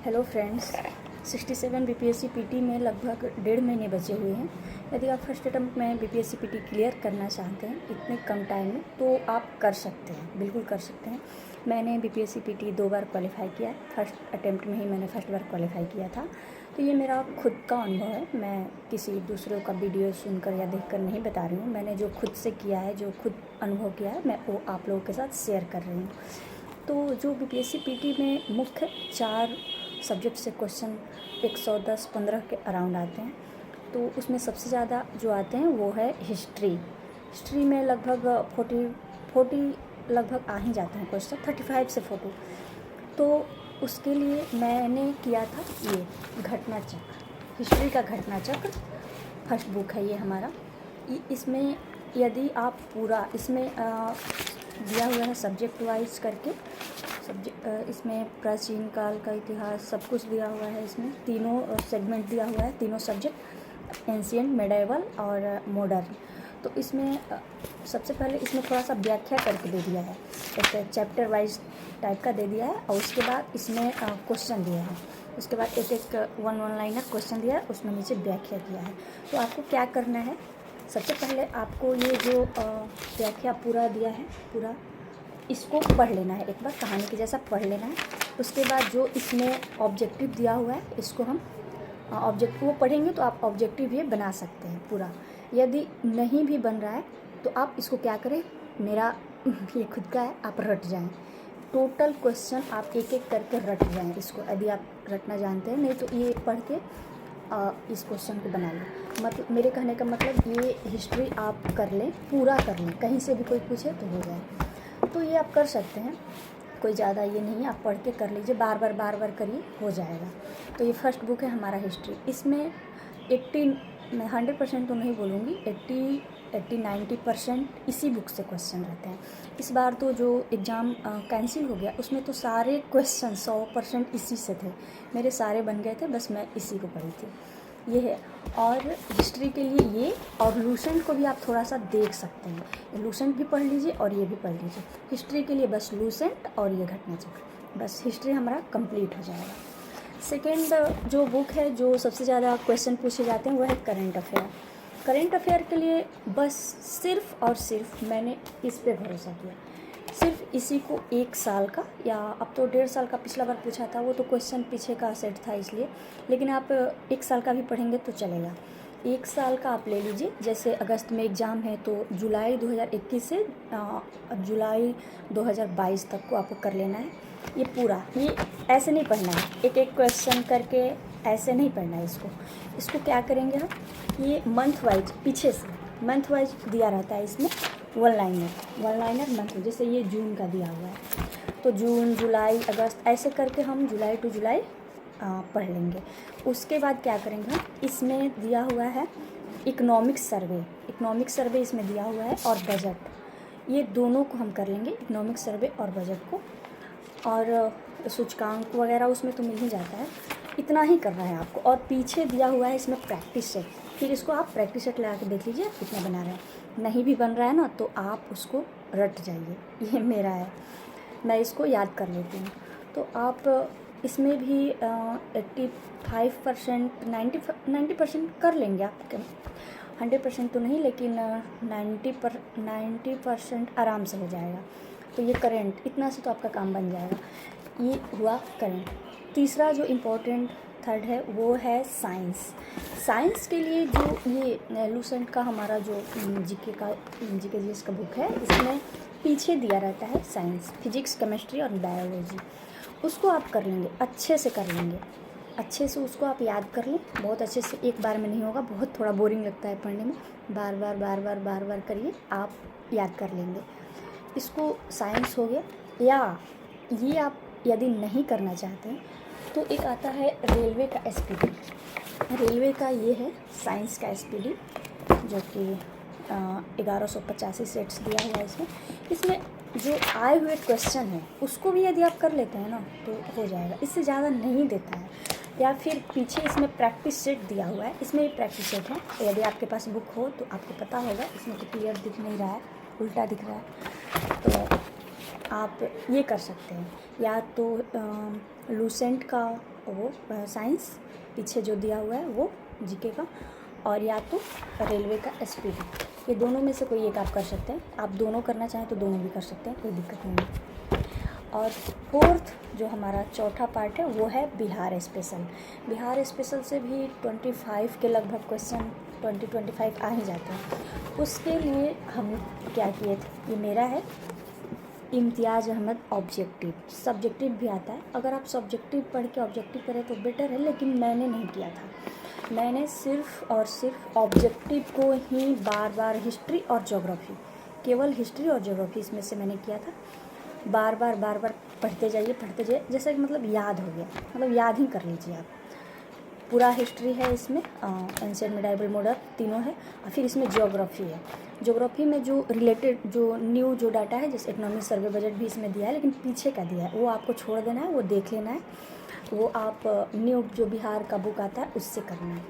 Hello friends, 67 BPSC PT में लगभग 1.5 महीने बचे हुए हैं। यदि आप फर्स्ट अटैम्प्ट में बीपीएससी पीटी क्लियर करना चाहते हैं इतने कम टाइम में, तो आप कर सकते हैं, बिल्कुल कर सकते हैं। मैंने बीपीएससी पीटी 2 बार क्वालिफाई किया है। फर्स्ट अटैम्प्ट में ही मैंने फर्स्ट बार क्वालिफाई किया था। तो ये मेरा खुद का अनुभव है, मैं किसी दूसरों का वीडियो सुनकर या देखकर नहीं बता रही हूँ। मैंने जो खुद से किया है, जो खुद अनुभव किया है, मैं वो आप लोगों के साथ शेयर कर रही हूँ। तो जो बीपीएससी पीटी में मुख्य 4 सब्जेक्ट से क्वेश्चन 110-15 के अराउंड आते हैं। तो उसमें सबसे ज़्यादा जो आते हैं वो है हिस्ट्री में लगभग 40 लगभग आ ही जाते हैं क्वेश्चन, 35 से 40। तो उसके लिए मैंने किया था ये घटना चक्र, हिस्ट्री का घटना चक्र फर्स्ट बुक है ये हमारा। इसमें यदि आप पूरा इसमें दिया हुआ है सब्जेक्ट वाइज करके, इसमें प्राचीन काल का इतिहास सब कुछ दिया हुआ है। इसमें तीनों सेगमेंट दिया हुआ है, तीनों सब्जेक्ट, एंशिएंट, मेडाइवल और मॉडर्न। तो इसमें सबसे पहले इसमें थोड़ा सा व्याख्या करके दे दिया है, एक चैप्टर वाइज टाइप का दे दिया है। और उसके बाद इसमें क्वेश्चन दिया है, उसके बाद एक वन लाइनर क्वेश्चन दिया है, उसमें नीचे व्याख्या दिया है। तो आपको क्या करना है, सबसे पहले आपको ये जो व्याख्या पूरा दिया है, पूरा इसको पढ़ लेना है, एक बार कहानी के जैसा पढ़ लेना है। उसके बाद जो इसमें ऑब्जेक्टिव दिया हुआ है, इसको हम ऑब्जेक्टिव वो पढ़ेंगे तो आप ऑब्जेक्टिव ये बना सकते हैं पूरा। यदि नहीं भी बन रहा है तो आप इसको क्या करें, मेरा ये खुद का है, आप रट जाएं। टोटल क्वेश्चन आप एक एक करके रट जाएं इसको, यदि आप रटना जानते हैं। नहीं तो ये पढ़ के इस क्वेश्चन को बना लें। मतलब मेरे कहने का मतलब ये हिस्ट्री आप कर लें, पूरा कर लें, कहीं से भी कोई पूछे तो हो जाए। तो ये आप कर सकते हैं, कोई ज़्यादा ये नहीं, आप पढ़ के कर लीजिए, बार बार करिए, हो जाएगा। तो ये फर्स्ट बुक है हमारा हिस्ट्री। इसमें 80, मैं 100% तो नहीं बोलूँगी, 80-90% इसी बुक से क्वेश्चन रहते हैं। इस बार तो जो एग्ज़ाम कैंसिल हो गया उसमें तो सारे क्वेश्चन 100% इसी से थे, मेरे सारे बन गए थे, बस मैं इसी को पढ़ी थी। ये है। और हिस्ट्री के लिए ये, और लूसेंट को भी आप थोड़ा सा देख सकते हैं, लूसेंट भी पढ़ लीजिए और ये भी पढ़ लीजिए। हिस्ट्री के लिए बस लूसेंट और ये घटना चक्र, बस हिस्ट्री हमारा कंप्लीट हो जाएगा। सेकेंड जो बुक है, जो सबसे ज़्यादा क्वेश्चन पूछे जाते हैं, वो है करंट अफेयर। करंट अफेयर के लिए बस सिर्फ़ और सिर्फ मैंने इस पे भरोसा किया, सिर्फ इसी को 1 साल का, या अब तो 1.5 साल का पिछला बार पूछा था, वो तो क्वेश्चन पीछे का सेट था इसलिए, लेकिन आप 1 साल का भी पढ़ेंगे तो चलेगा। 1 साल का आप ले लीजिए। जैसे अगस्त में एग्ज़ाम है तो जुलाई 2021 से जुलाई 2022 तक को आपको कर लेना है ये पूरा। ये ऐसे नहीं पढ़ना है, एक एक क्वेश्चन करके ऐसे नहीं पढ़ना है इसको क्या करेंगे हम, ये मंथ वाइज, पीछे से मंथ वाइज दिया रहता है इसमें, वन लाइनर मंथ। जैसे ये जून का दिया हुआ है तो जून, जुलाई, अगस्त, ऐसे करके हम जुलाई टू जुलाई पढ़ लेंगे। उसके बाद क्या करेंगे हम, इसमें दिया हुआ है इकोनॉमिक सर्वे इसमें दिया हुआ है, और बजट, ये दोनों को हम कर लेंगे, इकोनॉमिक सर्वे और बजट को। और सूचकांक वगैरह उसमें तो मिल ही जाता है, इतना ही करना है आपको। और पीछे दिया हुआ है इसमें प्रैक्टिस सेट, फिर इसको आप प्रैक्टिस सेट लगा के देख लीजिए कितना बना रहे हैं। नहीं भी बन रहा है ना तो आप उसको रट जाइए, ये मेरा है, मैं इसको याद कर लेती हूँ। तो आप इसमें भी 85%, 90% कर लेंगे आप, 100% तो नहीं, लेकिन 90% आराम से हो जाएगा। तो ये करंट, इतना से तो आपका काम बन जाएगा। ये हुआ करंट। तीसरा जो इम्पोर्टेंट थर्ड है वो है साइंस के लिए जो ये लूसेंट का हमारा जो जीके जीएस का बुक है, इसमें पीछे दिया रहता है साइंस, फिजिक्स, केमिस्ट्री और बायोलॉजी। उसको आप कर लेंगे, अच्छे से कर लेंगे, अच्छे से उसको आप याद कर लें, बहुत अच्छे से। एक बार में नहीं होगा, बहुत थोड़ा बोरिंग लगता है पढ़ने में, बार बार करिए, आप याद कर लेंगे। इसको साइंस हो गया। या ये आप यदि नहीं करना चाहते हैं तो एक आता है रेलवे का एसपीडी, रेलवे का ये है साइंस का एसपीडी, जो कि 1185 सेट्स दिया हुआ है इसमें जो आए हुए क्वेश्चन है उसको भी यदि आप कर लेते हैं ना तो हो जाएगा, इससे ज़्यादा नहीं देता है। या फिर पीछे इसमें प्रैक्टिस सेट दिया हुआ है, इसमें भी प्रैक्टिस सेट है, यदि आपके पास बुक हो तो आपको पता होगा। इसमें तो क्लियर दिख नहीं रहा है, उल्टा दिख रहा है, तो आप ये कर सकते हैं। या तो लूसेंट का वो साइंस, पीछे जो दिया हुआ है वो जीके का, और या तो रेलवे का एसपीडी, ये दोनों में से कोई एक आप कर सकते हैं। आप दोनों करना चाहें तो दोनों भी कर सकते हैं, कोई दिक्कत नहीं है। और फोर्थ जो हमारा चौथा पार्ट है वो है बिहार स्पेशल। बिहार स्पेशल से भी 25 के लगभग क्वेश्चन, 25 आ ही जाते हैं। उसके लिए हम क्या किए थे, ये मेरा है इम्तियाज़ अहमद ऑब्जेक्टिव। सब्जेक्टिव भी आता है, अगर आप सब्जेक्टिव पढ़ के ऑब्जेक्टिव करें तो बेटर है, लेकिन मैंने नहीं किया था। मैंने सिर्फ और सिर्फ ऑब्जेक्टिव को ही बार बार, हिस्ट्री और ज्योग्राफी, केवल हिस्ट्री और ज्योग्राफी इसमें से मैंने किया था। बार बार पढ़ते जाइए, जैसे कि मतलब याद हो गया, मतलब याद ही कर लीजिए आप। पूरा हिस्ट्री है इसमें, एंशिएंट, मिडाइवल, मॉडर्न तीनों है, और फिर इसमें ज्योग्राफी है। ज्योग्राफी में जो रिलेटेड जो न्यू जो डाटा है, जैसे इकोनॉमिक सर्वे बजट भी इसमें दिया है, लेकिन पीछे का दिया है वो आपको छोड़ देना है, वो देख लेना है, वो आप न्यू जो बिहार का बुक आता है उससे करना है।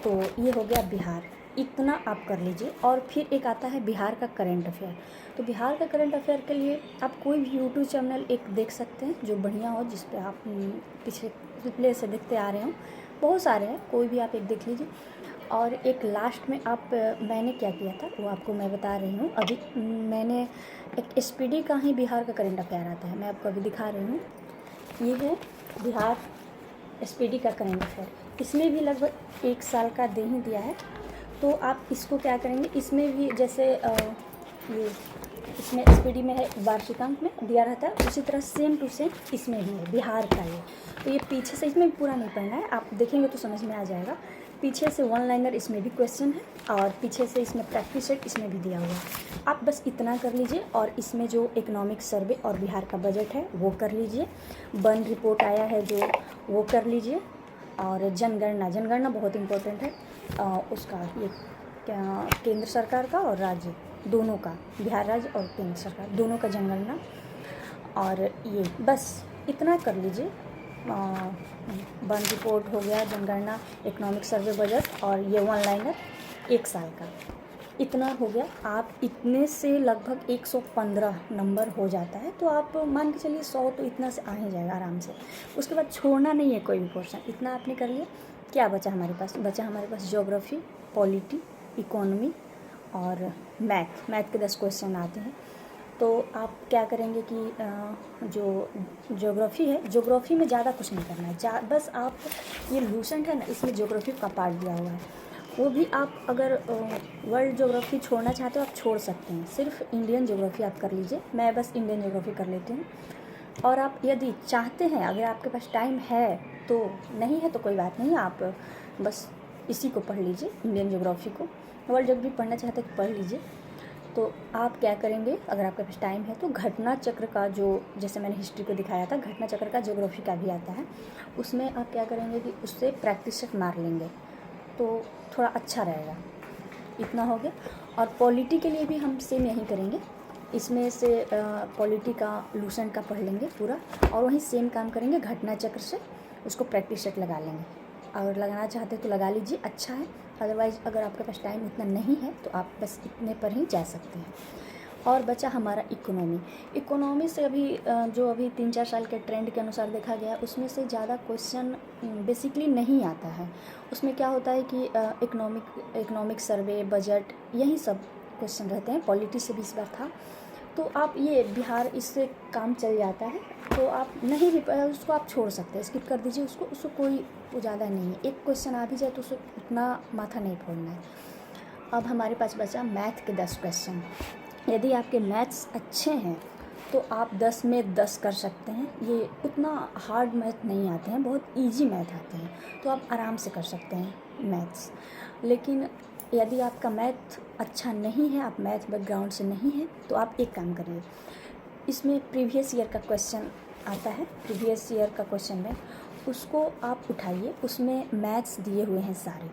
तो ये हो गया बिहार, इतना आप कर लीजिए। और फिर एक आता है बिहार का करंट अफेयर। तो बिहार का करंट अफेयर के लिए आप कोई भी यूट्यूब चैनल एक देख सकते हैं जो बढ़िया हो, जिस पे आप पिछले से देखते आ रहे हों, बहुत सारे हैं, कोई भी आप एक देख लीजिए। और एक लास्ट में आप, मैंने क्या किया था वो आपको मैं बता रही हूँ अभी। मैंने एक एसपीडी का ही बिहार का करंट अफेयर आता है, मैं आपको अभी दिखा रही हूँ। ये है बिहार एसपीडी का करंट अफेयर, इसमें भी लगभग 1 साल का दे ही दिया है। तो आप इसको क्या करेंगे, इसमें भी जैसे ये इसमें एसपीडी में है वार्षिकांक में दिया रहता है, उसी तरह सेम टू सेम इसमें भी है बिहार का ये। तो ये पीछे से, इसमें पूरा नहीं पढ़ना है, आप देखेंगे तो समझ में आ जाएगा। पीछे से 1 लाइनर इसमें भी क्वेश्चन है, और पीछे से इसमें प्रैक्टिस सेट इसमें भी दिया हुआ है। आप बस इतना कर लीजिए, और इसमें जो इकोनॉमिक सर्वे और बिहार का बजट है वो कर लीजिए। वन रिपोर्ट आया है जो, वो कर लीजिए। और जनगणना बहुत इम्पोर्टेंट है, उसका ये क्या, केंद्र सरकार का और राज्य दोनों का, बिहार राज्य और केंद्र सरकार दोनों का जनगणना। और ये बस इतना कर लीजिए। वन रिपोर्ट हो गया, जनगणना, इकोनॉमिक सर्वे बजट, और ये 1 लाइनर 1 साल का, इतना हो गया। आप इतने से लगभग 115 नंबर हो जाता है। तो आप मान के चलिए 100 तो इतना से आ ही जाएगा आराम से। उसके बाद छोड़ना नहीं है कोई भी पोर्शन, इतना आपने कर लिया। क्या बचा हमारे पास, हमारे पास ज्योग्राफी, पॉलिटी, इकोनॉमी और मैथ के 10 क्वेश्चन आते हैं। तो आप क्या करेंगे कि जो ज्योग्राफी है, ज्योग्राफी में ज़्यादा कुछ नहीं करना है, बस आप ये लूसेंट है ना, इसमें ज्योग्राफी का पार्ट दिया हुआ है, वो भी आप अगर वर्ल्ड ज्योग्राफी छोड़ना चाहते हो आप छोड़ सकते हैं, सिर्फ इंडियन ज्योग्राफी आप कर लीजिए। मैं बस इंडियन ज्योग्राफी कर लेती हूँ। और आप यदि चाहते हैं, अगर आपके पास टाइम है तो, नहीं है तो कोई बात नहीं, आप बस इसी को पढ़ लीजिए, इंडियन ज्योग्राफी को। वर्ल्ड जब भी पढ़ना चाहते हैं तो पढ़ लीजिए। तो आप क्या करेंगे, अगर आपके पास टाइम है तो घटना चक्र का जो, जैसे मैंने हिस्ट्री को दिखाया था, घटना चक्र का ज्योग्राफी का भी आता है, उसमें आप क्या करेंगे कि उससे प्रैक्टिस सेट मार लेंगे तो थोड़ा अच्छा रहेगा। इतना हो गया। और पॉलिटी के लिए भी हम सेम यही करेंगे, इसमें से पॉलिटी का लूसेंट का पढ़ लेंगे पूरा, और वहीं सेम काम करेंगे, घटना चक्र से उसको प्रैक्टिस सेट लगा लेंगे। अगर लगाना चाहते तो लगा लीजिए, अच्छा है। अदरवाइज़ अगर आपके पास टाइम इतना नहीं है तो आप बस इतने पर ही जा सकते हैं। और बचा हमारा इकोनॉमी से अभी 3-4 साल के ट्रेंड के अनुसार देखा गया, उसमें से ज़्यादा क्वेश्चन बेसिकली नहीं आता है। उसमें क्या होता है कि इकोनॉमिक सर्वे, बजट, यही सब क्वेश्चन रहते हैं। पॉलिटी से भी इस बार था। तो आप ये बिहार, इससे काम चल जाता है। तो आप नहीं भी उसको आप छोड़ सकते हैं, स्किप कर दीजिए उसको कोई वो ज़्यादा नहीं है। एक क्वेश्चन आ भी जाए तो उसको उतना माथा नहीं फोड़ना है। अब हमारे पास बचा मैथ के 10 क्वेश्चन। यदि आपके मैथ्स अच्छे हैं तो आप 10 में 10 कर सकते हैं। ये उतना हार्ड मैथ नहीं आते हैं, बहुत इजी मैथ आते हैं, तो आप आराम से कर सकते हैं मैथ्स। लेकिन यदि आपका मैथ अच्छा नहीं है, आप मैथ बैकग्राउंड से नहीं है, तो आप एक काम करिए, इसमें प्रीवियस ईयर का क्वेश्चन आता है, प्रीवियस ईयर का क्वेश्चन में उसको आप उठाइए, उसमें मैथ्स दिए हुए हैं सारे,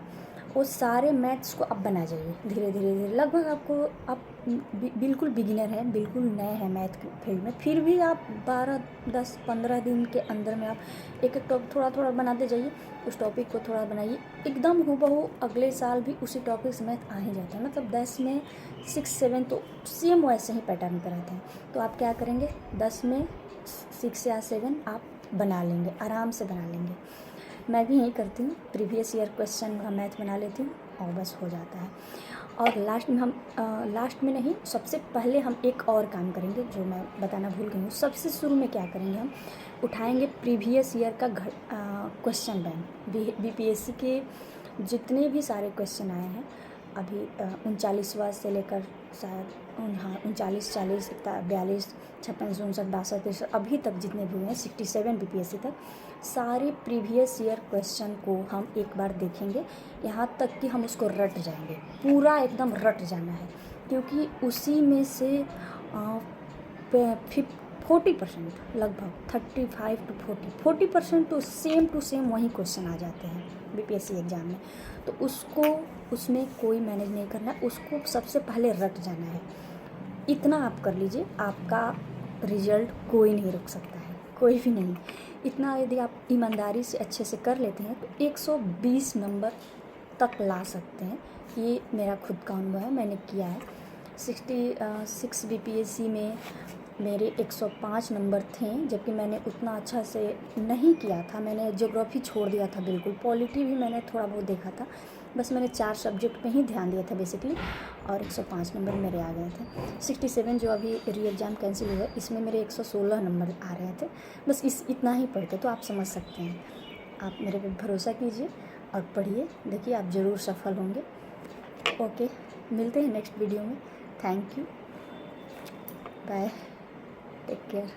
वो सारे मैथ्स को आप बना जाइए धीरे धीरे। लगभग आपको, आप बिल्कुल बिगिनर हैं, बिल्कुल नए हैं मैथ फील्ड में, फिर भी आप 12, 10, 15 दिन के अंदर में आप एक टॉपिक थोड़ा थोड़ा बनाते जाइए, उस टॉपिक को थोड़ा बनाइए, एकदम हूबहू अगले साल भी उसी टॉपिक से मैथ आ ही जाता है। मतलब 10 में 6, 7 तो सेम वैसे ही पैटर्न पर आते हैं। तो आप क्या करेंगे, 10 में 6 या 7 आप बना लेंगे, आराम से बना लेंगे। मैं भी यही करती हूँ, प्रीवियस ईयर क्वेश्चन का मैथ बना लेती हूँ और बस हो जाता है। और लास्ट में नहीं, सबसे पहले हम एक और काम करेंगे जो मैं बताना भूल गई हूँ। सबसे शुरू में क्या करेंगे, हम उठाएंगे प्रीवियस ईयर का क्वेश्चन बैंक। बीपीएससी के जितने भी सारे क्वेश्चन आए हैं अभी 39वां से लेकर शायद 39, 40, 42, 56, 57, 62, 63 अभी तक जितने भी हुए हैं 67 बीपीएससी तक, सारे प्रीवियस ईयर क्वेश्चन को हम एक बार देखेंगे, यहाँ तक कि हम उसको रट जाएंगे, पूरा एकदम रट जाना है। क्योंकि उसी में से 40% लगभग 35 to 40% तो सेम वही क्वेश्चन आ जाते हैं बीपीएससी एग्ज़ाम में। तो उसमें कोई मैनेज नहीं करना, उसको सबसे पहले रट जाना है। इतना आप कर लीजिए, आपका रिजल्ट कोई नहीं रोक सकता है, कोई भी नहीं। इतना यदि आप ईमानदारी से अच्छे से कर लेते हैं तो 120 नंबर तक ला सकते हैं। ये मेरा खुद का अनुभव है, मैंने किया है। 66 बीपीएससी में मेरे 105 नंबर थे, जबकि मैंने उतना अच्छा से नहीं किया था। मैंने ज्योग्राफी छोड़ दिया था बिल्कुल, पॉलिटी भी मैंने थोड़ा बहुत देखा था, बस मैंने 4 सब्जेक्ट पे ही ध्यान दिया था बेसिकली, और 105 नंबर मेरे आ गए थे। 67 जो अभी री एग्ज़ाम कैंसिल हुआ, इसमें मेरे 116 नंबर आ रहे थे। बस इतना ही पढ़ते तो आप समझ सकते हैं। आप मेरे पे भरोसा कीजिए और पढ़िए, देखिए आप ज़रूर सफल होंगे। ओके, मिलते हैं नेक्स्ट वीडियो में। Thank you, bye, take care.